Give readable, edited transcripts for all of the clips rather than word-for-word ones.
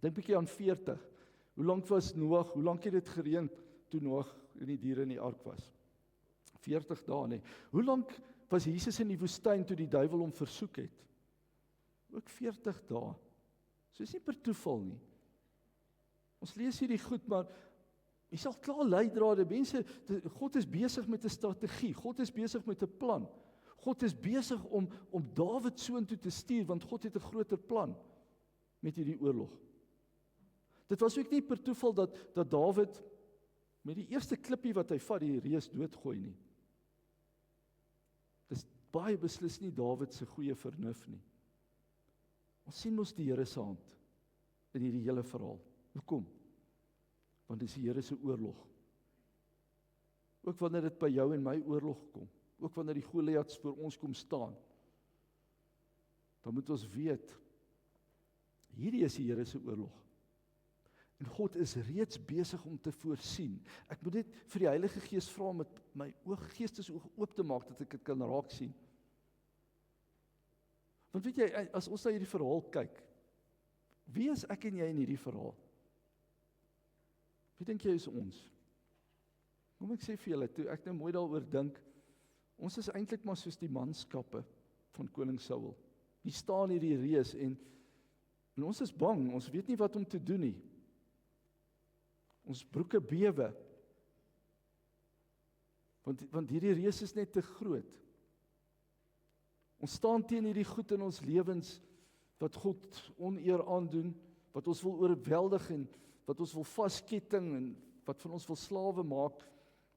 Dink bietjie aan 40. Hoe lank was Noag? Hoe lank het dit gereën toe Noag en die diere in die ark was? 40 dae, nee. Hoe lank was Jesus in die woestyn toe die duiwel hom versoek het? Ook 40 dae. So is nie per toeval nie. Ons lees hierdie goed, maar jy sal klaar leidrade, mense, God is besig met 'n strategie, God is besig met 'n plan. God is besig om Dawid soontoe te stuur, want God het 'n groter plan met hierdie oorlog. Dit was ook nie per toeval dat Dawid met die eerste klippie wat hy vat, die reus doodgooi nie. Dis baie beslis nie Dawid se goeie vernuf nie. Ons sien mos die Here se hand in hierdie hele verhaal. Hoekom? Want dis die Here se oorlog. Ook wanneer dit by jou en my oorlog kom, ook wanneer die Goliats voor ons kom staan, dan moet ons weet, hierdie is die Here se oorlog. En God is reeds besig om te voorsien. Ek moet net vir die Heilige Gees vra om met my geestesoog oop te maak, dat ek dit kan raak sien. Want weet jy, as ons na hierdie verhaal kyk, wie is ek en jy in hierdie verhaal? Wie dink jy is ons? Kom ek sê vir julle, toe ek nou mooi daaroor dink, ons is eintlik maar soos die manskappe van koning Saul. Hier staan hierdie reus en ons is bang, ons weet nie wat om te doen nie. Ons broeke bewe. Want hierdie reus is net te groot. Ons staan teen hierdie goed in ons lewens, wat God oneer aandoen, wat ons wil oorweldig en wat ons wil vasketting en wat van ons wil slawe maak.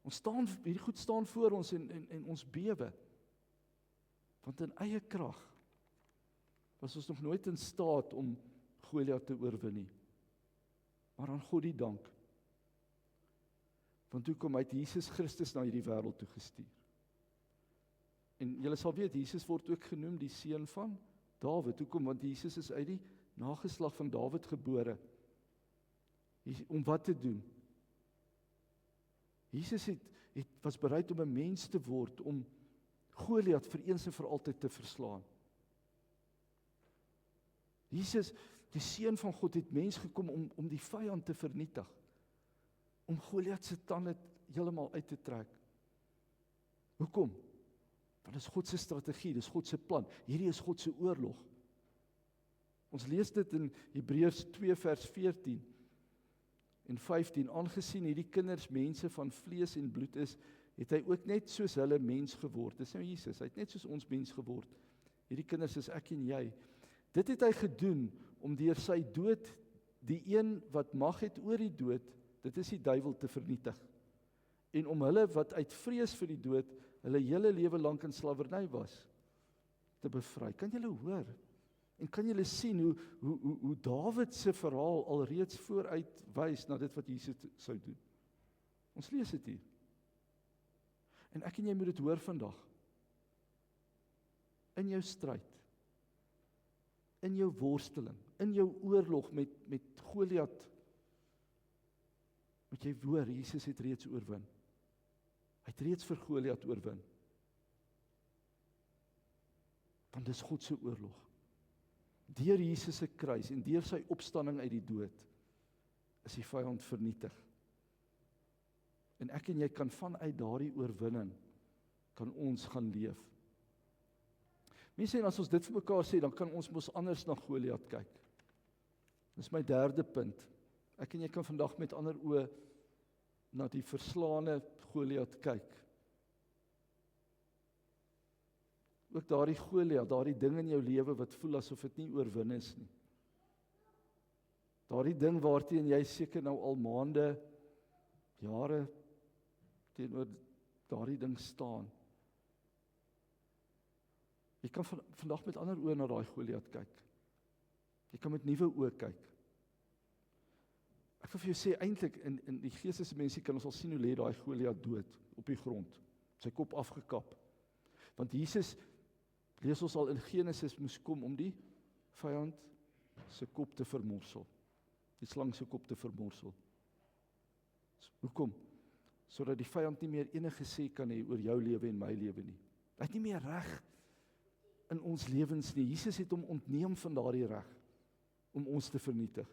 Hierdie goed staan voor ons en ons bewe. Want in eie krag was ons nog nooit in staat om Goliat te oorwin nie. Maar aan God die dank. Want toe kom hy Jesus Christus na hierdie wêreld toe gestuur. En julle sal weet, Jesus word ook genoem die seun van Dawid. Hoekom? Want Jesus is uit die nageslag van Dawid gebore. Om wat te doen? Jesus was bereid om 'n mens te word, om Goliat vir eens en vir altyd te verslaan. Jesus, die seun van God, het mens gekom om die vyand te vernietig. Om Goliat se tande heeltemal uit te trek. Hoekom? Want dit is God se strategie, dit is God se plan. Hierdie is God se oorlog. Ons lees dit in Hebreërs 2 vers 14 en 15. Aangesien hierdie kinders mense van vlees en bloed is, het hy ook net soos hulle mens geword. Dis nou Jesus, hy het net soos ons mens geword. Hierdie kinders is ek en jy. Dit het hy gedoen om deur sy dood die een wat mag het oor die dood, dit is die duiwel, te vernietig. En om hulle wat uit vrees vir die dood, hulle hele lewe lank in slawerny was, te bevry. Kan julle hoor? En kan julle sien hoe Dawid se verhaal alreeds vooruit wys na dit wat Jesus sou doen? Ons lees dit hier. En ek en jy moet dit hoor vandag. In jou stryd, in jou worsteling, in jou oorlog met Goliat, moet jy hoor, Jesus het reeds oorwin. Hy het reeds vir Goliat oorwin. Want dis God se oorlog. Deur Jesus se kruis en deur sy opstanding uit die dood, is die vyand vernietig. En ek en jy kan vanuit daardie oorwinning, kan ons gaan leef. Mense, en as ons dit vir mekaar sê, dan kan ons mos anders na Goliat kyk. Dis my derde punt. Ek en jy kan vandag met ander oë na die verslaane Goliat kyk. Ook daardie Goliat, daardie ding in jou lewe wat voel asof dit nie oorwin is nie. Daardie ding waarteen jy seker nou al maande, jare teenoor daardie ding staan. Jy kan vandag met ander oë na daai Goliat kyk. Jy kan met nuwe oë kyk. Ek wil vir jou sê, eintlik in die geestelike mensie kan ons al sien hoe lê daai Goliat dood op die grond, sy kop afgekap. Want Jesus, lees ons al in Genesis, moes kom om die vyand se kop te vermorsel. Die slang se kop te vermorsel. Hoekom? Sodat die vyand nie meer enige sê kan hê oor jou lewe en my lewe nie. Hy het nie meer reg in ons lewens nie. Jesus het hom ontneem van daardie reg om ons te vernietig.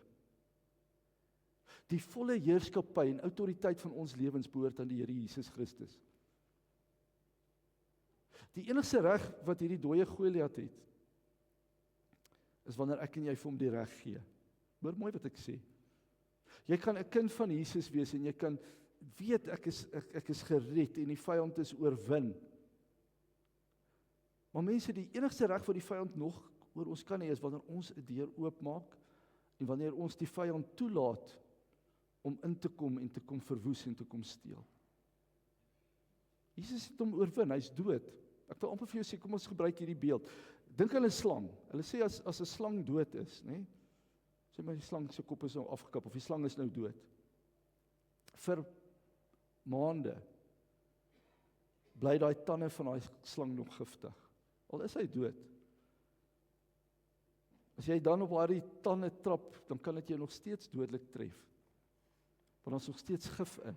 Die volle heerskappy en autoriteit van ons lewens behoort aan die Here Jesus Christus. Die enigste reg wat hierdie dooie Goliat het, is wanneer ek en jy vir hom die reg gee. Hoor mooi wat ek sê. Jy kan 'n kind van Jesus wees en jy kan weet ek is gered en die vyand is oorwin. Maar mense, die enigste reg wat die vyand nog oor ons kan hê is wanneer ons 'n deur oopmaak en wanneer ons die vyand toelaat om in te kom en te kom verwoes en te kom steel. Jesus het hom oorwin, hy's dood. Ek wil amper vir jou sê, kom ons gebruik hierdie beeld. Dink aan 'n slang. Hulle sê as 'n slang dood is, nê? Sê maar die slang se kop is nou afgekap of die slang is nou dood. Vir maande bly daai tande van daai slang nog giftig. Al is hy dood. As jy dan op daai tande trap, dan kan dit jou nog steeds dodelik tref. Want daar is nog steeds gif in.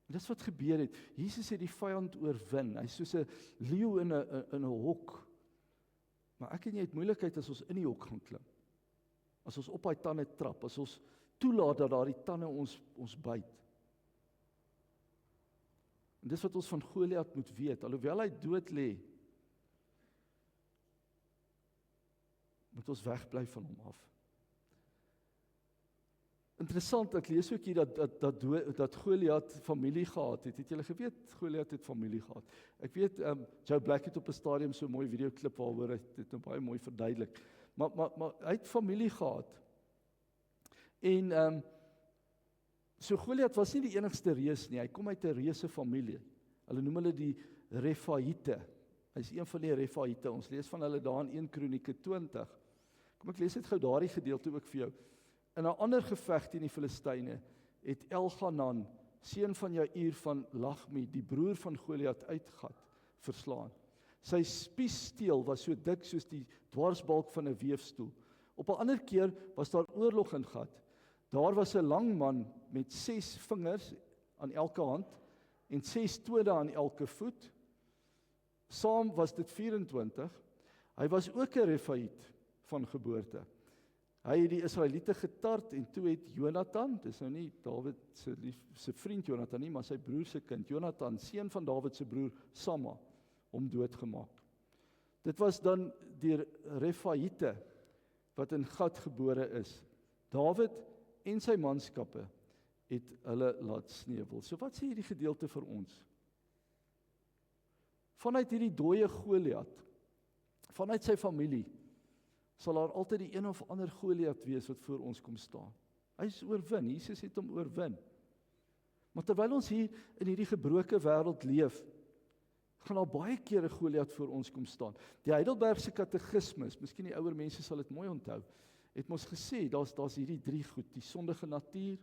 En dis wat gebeur het. Jesus het die vyand oorwin. Hy's soos 'n leeu in 'n hok. Maar ek en jy het moeilikheid as ons in die hok gaan klim. As ons op daai tande trap, as ons toelaat dat daardie tande ons byt. En dis wat ons van Goliat moet weet. Alhoewel hy dood lê, moet ons wegbly van hom af. Interessant, ek lees ook hier dat Goliat familie gehad het. Het julle geweet, Goliat het familie gehad? Ek weet, Joe Black het op 'n stadium so 'n mooi videoklip waaroor hy dit nou baie mooi verduidelik. Maar hy het familie gehad. En so Goliat was nie die enigste reus nie. Hy kom uit 'n reuse familie. Hulle noem hulle die Refaite. Hy's een van die Refaite. Ons lees van hulle daar in 1 Kronieke 20. Kom ek lees net gou daardie gedeelte ook vir jou. In 'n ander geveg teen die Filistyne het Elhanan, seun van Jair van Lachmi, die broer van Goliat uitgat, verslaan. Sy spiessteel was so dik soos die dwarsbalk van 'n weefstoel. Op 'n ander keer was daar oorlog in Gat. Daar was 'n lang man met 6 vingers aan elke hand en 6 tone aan elke voet. Saam was dit 24. Hy was ook 'n Refait van geboorte. Hy het die Israeliete getart en toe het Jonathan, dis nou nie Dawid se vriend Jonathan nie, maar sy broer se kind, Jonathan, seun van Dawid se broer Samma, hom doodgemaak. Dit was dan die Refaite wat in Gat gebore is. Dawid en sy manskappe het hulle laat sneuwel. So wat sê hierdie gedeelte vir ons? Vanuit hierdie dooie Goliat, vanuit sy familie, sal daar altyd die een of ander Goliat wees wat voor ons kom staan. Hy is oorwin, Jesus het hom oorwin. Maar terwyl ons hier in hierdie gebroke wêreld leef, gaan daar baie kere Goliat voor ons kom staan. Die Heidelbergse katekismes, miskien die ouer mense sal dit mooi onthou, het ons gesê, daar's hierdie 3 goed, die sondige natuur,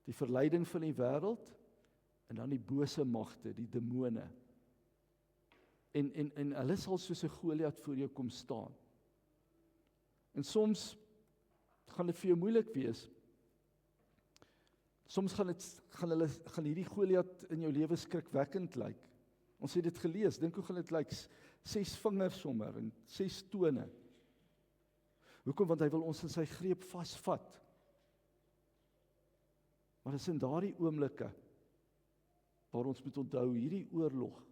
die verleiding van die wêreld, en dan die bose magte, die demone. En hulle sal soos 'n Goliat voor jou kom staan. En soms gaan dit vir jou moeilik wees. Soms gaan hierdie Goliat in jou lewe skrikwekkend lyk. Ons het dit gelees, dink hoe gaan dit lyk, 6 vingers sommer en 6 tone. Hoekom? Want hy wil ons in sy greep vasvat. Maar dis in daardie oomblikke waar ons moet onthou, hierdie oorlog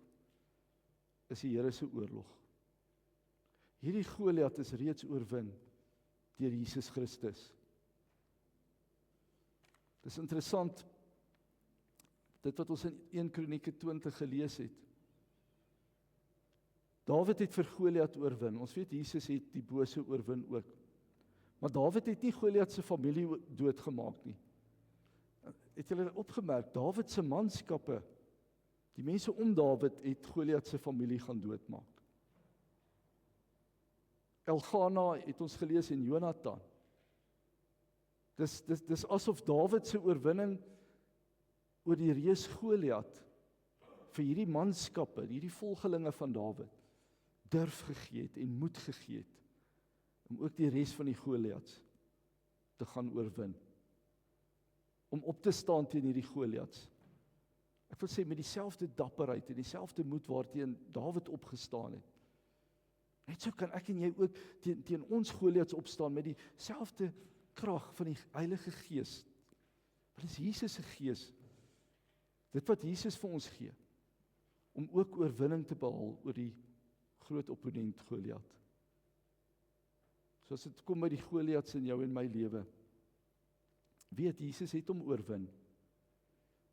is die Here se oorlog. Hierdie Goliat is reeds oorwin deur Jesus Christus. Dis interessant, dit wat ons in 1 Kronieke 20 gelees het. Dawid het vir Goliat oorwin. Ons weet Jesus het die bose oorwin ook. Maar Dawid het nie Goliat se familie doodgemaak nie. Het julle opgemerk, Dawid se manskappe, die mense om Dawid het Goliat se familie gaan doodmaak. Elgana het ons gelees en Jonathan. Dis asof Dawid se oorwinning oor die reus Goliat vir hierdie manskappe, hierdie volgelinge van Dawid, durf gegee het en moed gegee het om ook die res van die Goliats te gaan oorwin. Om op te staan teen hierdie Goliats. Ek wil sê met dieselfde dapperheid en dieselfde moed waarteen Dawid opgestaan het. Net so kan ek en jy ook teen ons Goliats opstaan met dieselfde krag van die Heilige Gees. Wat is Jesus se Gees? Dit wat Jesus vir ons gee, om ook oorwinning te behaal oor die groot opponent Goliat. So as dit kom by die Goliats in jou en my lewe, weet Jesus het hom oorwin.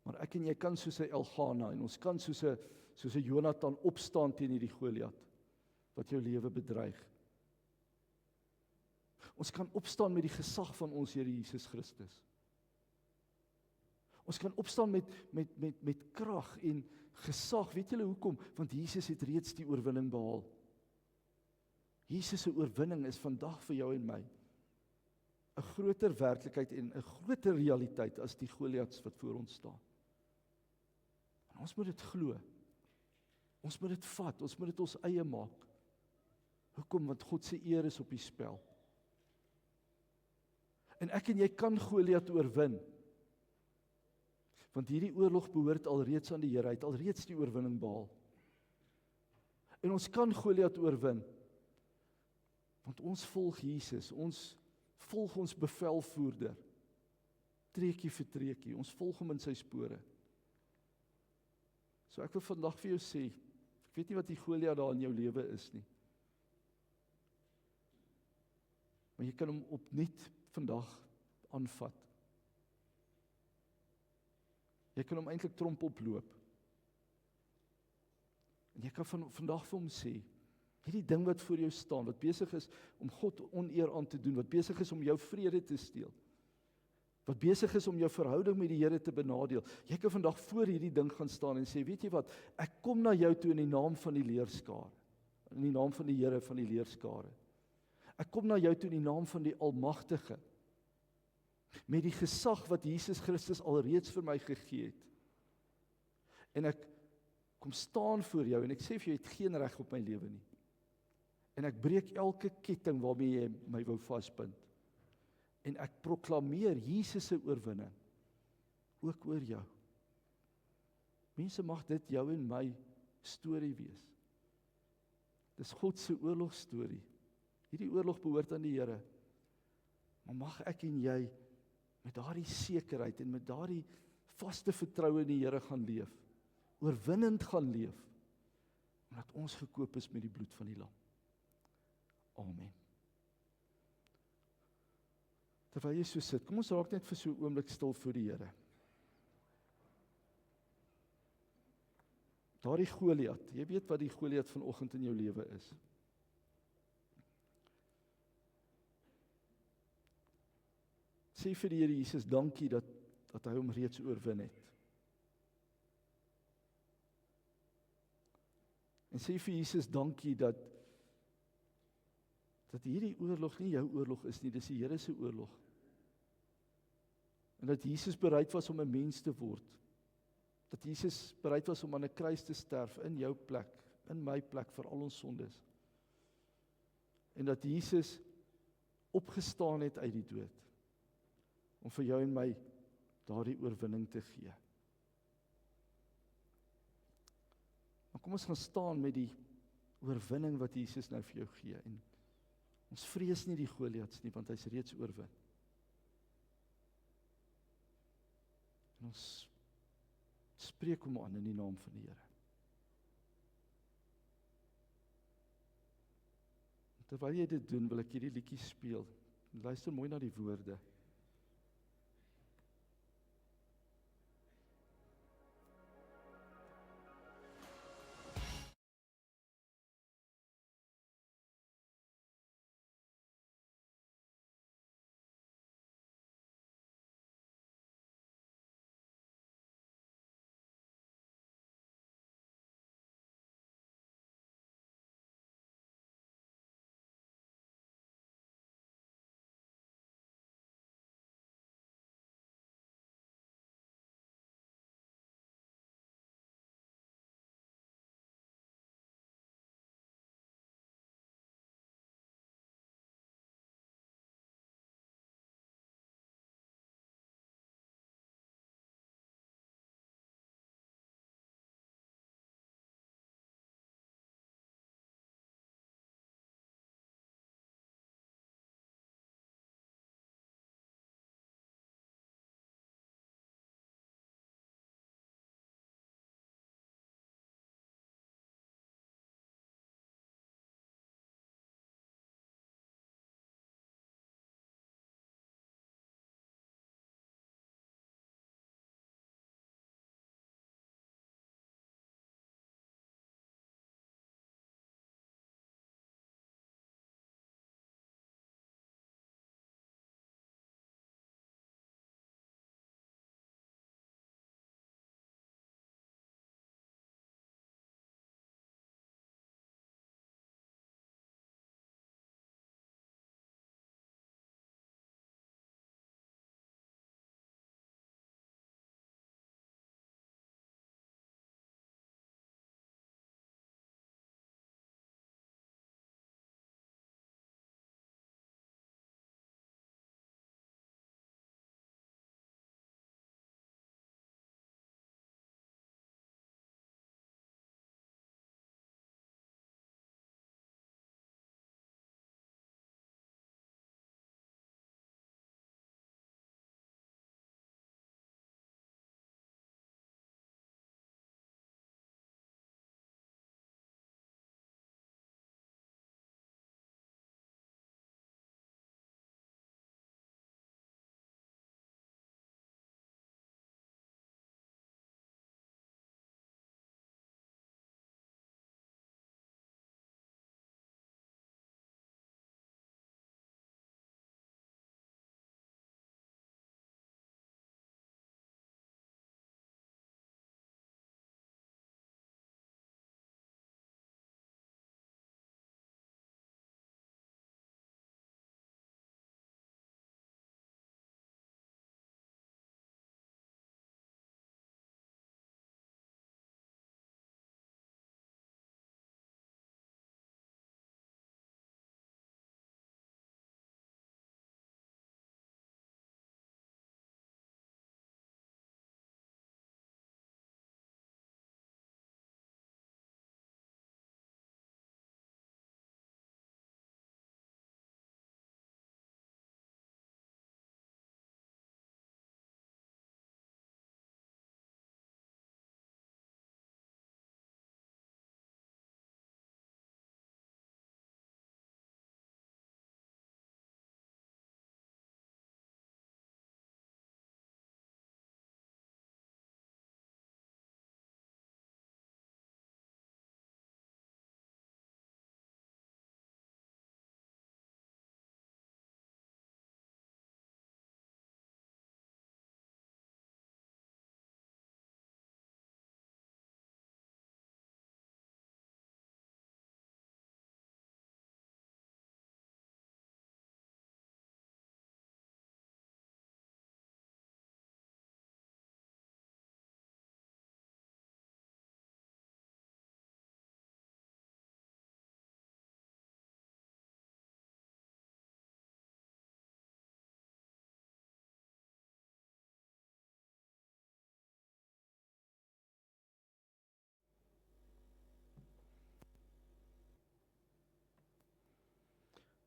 Maar ek en jy kan soos 'n Elgana en ons kan soos 'n Jonathan opstaan teen hierdie Goliat wat jou lewe bedreig. Ons kan opstaan met die gesag van ons Here Jesus Christus. Ons kan opstaan met krag en gesag. Weet julle hoekom? Want Jesus het reeds die oorwinning behaal. Jesus se oorwinning is vandag vir jou en my 'n groter werklikheid en 'n groter realiteit as die Goliats wat voor ons staan. En ons moet dit glo. Ons moet dit vat, ons moet dit ons eie maak. Hoekom? Want God se eer is op die spel. En ek en jy kan Goliat oorwin. Want hierdie oorlog behoort alreeds aan die Here, hy het alreeds die oorwinning behaal. En ons kan Goliat oorwin. Want ons volg Jesus, ons volg ons bevelvoerder. Treukie vir treukie, ons volg hom in sy spore. So ek wil vandag vir jou sê, ek weet nie wat die Goliat daar in jou lewe is nie. Maar jy kan hom opnuut vandag aanvat. Jy kan hom eintlik tromp oploop. En jy kan vandag vir hom sê, hierdie ding wat voor jou staan, wat besig is om God oneer aan te doen, wat besig is om jou vrede te steel, wat besig is om jou verhouding met die Here te benadeel, jy kan vandag voor hierdie ding gaan staan en sê, weet jy wat, ek kom na jou toe in die naam van die leerskare, in die naam van die Here van die leerskare. Ek kom na jou toe in die naam van die Almagtige, met die gesag wat Jesus Christus alreeds vir my gegee het. En ek kom staan voor jou en ek sê vir jou, jy het geen reg op my lewe nie. En ek breek elke ketting waarmee jy my wou vasbind. En ek proklameer Jesus se oorwinning, ook oor jou. Mense, mag dit jou en my storie wees. Dis God se oorlogstorie. Hierdie oorlog behoort aan die Here. Maar mag ek en jy met daardie sekerheid en met daardie vaste vertroue in die Here gaan leef, oorwinnend gaan leef, omdat ons gekoop is met die bloed van die lam. Amen. Terwyl jy so sit, kom ons raak net vir so 'n oomblik stil voor die Here. Daardie Goliat, jy weet wat die Goliat vanoggend in jou lewe is. Sê vir die Here Jesus, dankie dat hy hom reeds oorwin het. En sê vir Jesus, dankie dat hierdie oorlog nie jou oorlog is nie, dis die Here se oorlog. En dat Jesus bereid was om 'n mens te word. Dat Jesus bereid was om aan 'n kruis te sterf in jou plek, in my plek vir al ons sondes. En dat Jesus opgestaan het uit die dood om vir jou en my daardie oorwinning te gee. Maar kom ons gaan staan met die oorwinning wat Jesus nou vir jou gee. En ons vrees nie die Goliats nie, want hy's reeds oorwin. En ons spreek hom aan in die naam van die Here. Terwyl jy dit doen, wil ek hierdie liedjie speel. Luister mooi na die woorde.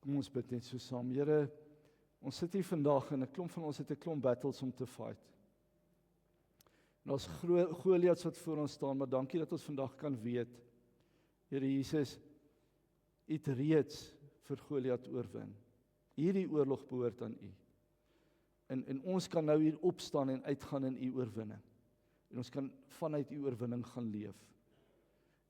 Kom ons bid net so saam. Here, ons sit hier vandag en 'n klomp van ons het 'n klomp battles om te fight. En ons Goliats wat voor ons staan, maar dankie dat ons vandag kan weet, Here Jesus, U het reeds vir Goliat oorwin. Hierdie oorlog behoort aan U. En ons kan nou hier opstaan en uitgaan in U oorwinning. En ons kan vanuit U oorwinning gaan leef.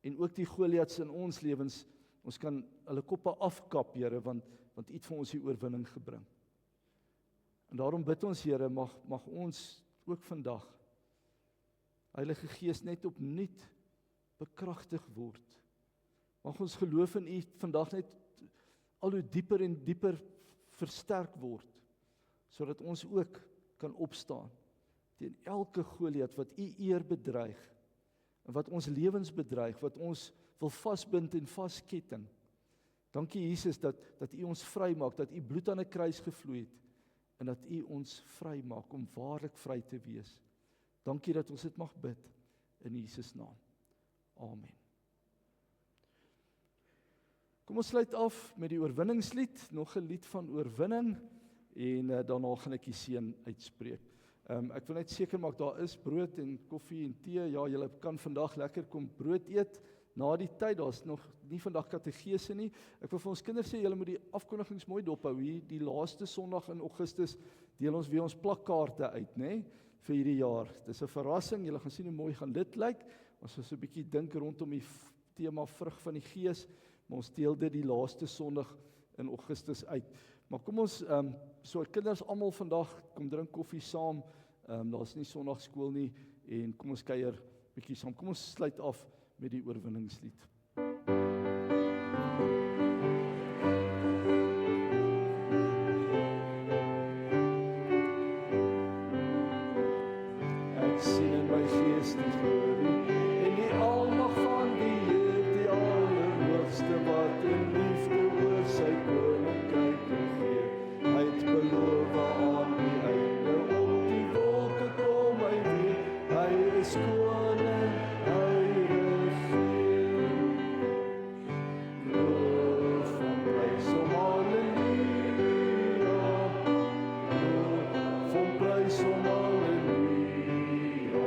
En ook die Goliats in ons lewens, ons kan hulle koppe afkap, Here, want U het vir ons die oorwinning gebring. En daarom bid ons, Here, mag ons ook vandag, Heilige Gees, net opnuut bekragtig word. Mag ons geloof in U vandag net al hoe dieper en dieper versterk word, sodat ons ook kan opstaan teen elke Goliat wat U eer bedreig, en wat ons lewens bedreig, wat ons wil vasbind en vasketting. Dankie Jesus dat U ons vrymaak, dat U bloed aan 'n kruis gevloei het, en dat U ons vrymaak om waarlik vry te wees. Dankie dat ons dit mag bid, in Jesus naam. Amen. Kom ons sluit af met die oorwinningslied, nog 'n lied van oorwinning, en daarna gaan ek die seën uitspreek. Ek wil net seker maak, daar is brood en koffie en tee, ja, julle kan vandag lekker kom brood eet, na die tyd, daar is nog nie vandag kategese nie. Ek wil vir ons kinders sê, julle moet die afkondigings mooi dophou, hier die laaste Sondag in Augustus, deel ons weer ons plakkaarte uit, nê, vir hierdie jaar. Dis 'n verrassing, julle gaan sien hoe mooi gaan dit lyk, ons is 'n bietjie dink rondom die tema vrug van die Gees, maar ons deel dit die laaste Sondag in Augustus uit. Maar kom ons, so kinders almal vandag, kom drink koffie saam, daar's nie Sondagskool nie, en kom ons kuier bietjie saam. Kom ons sluit af met die oorwinningslied. Ek sien in my gees die glorie en die almag van die Heer, die Allerhoogste wat in liefde oor sy koninkryk regeer. Hy het beloof aan die einde op die wolke kom hy weer. Hy is koning, hy regeer. Loof en prys hom, halleluja. Loof en prys hom, halleluja.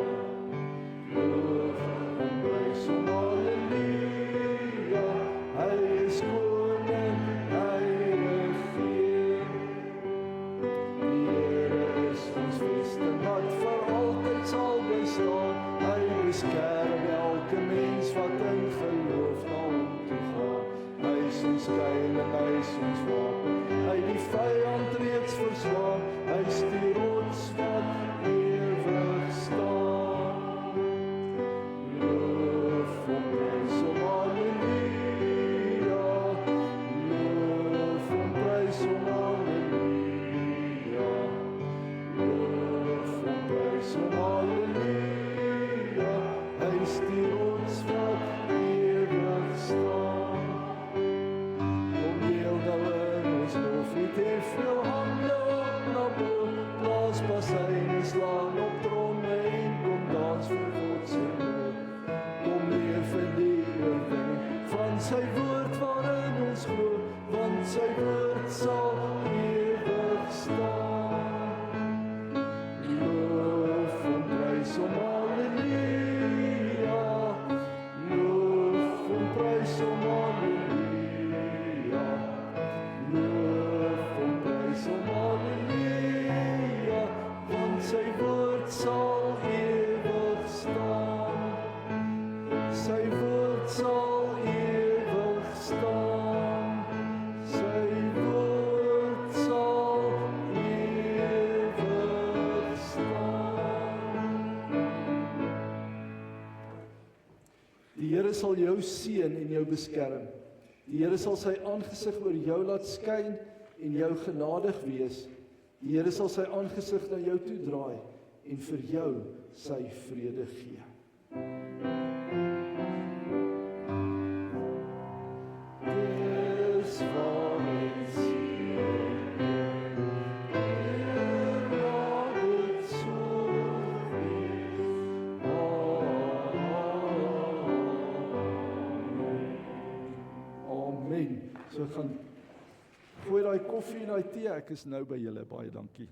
Loof en prys hom, halleluja. Hy is koning, hy regeer. Die Here is ons vesting wat vir altyd sal bestaan. Hy beskerm elke mens wat in geloof na hom toe gaan. Hy is ons skuil en hy is ons wapen. Hy die vyand reeds verslaan. Hy is die rots wat ewig staan. Loof en prys hom, halleluja. Loof en prys hom, halleluja. Loof en prys hom, halleluja. Hy is die rots wat ewig staan. Kom deel nou in ons loflied, hef jou hande op na bo, blaas bassyne, slaan op tromme en kom dans vir God se lof. Kom leef in die oorwinning van sy woord waarin ons glo, want sy woord sal ewig staan. Loof en prys hom, halleluja. Loof en prys hom, halleluja. Loof en prys hom, halleluja. Want sy woord sal ewig staan. Sy woord sal ewig staan. Sy woord sal ewig staan. Die Here sal jou seën en jou beskerm. Die Here sal sy aangesig oor jou laat skyn en jou genadig wees. Die Here sal sy aangesig na jou toe draai en vir jou sy vrede gee. Dis wat ek sien, Heer, laat dit so wees. Amen. So gaan koffie en daai tee, ek is nou by julle, baie dankie.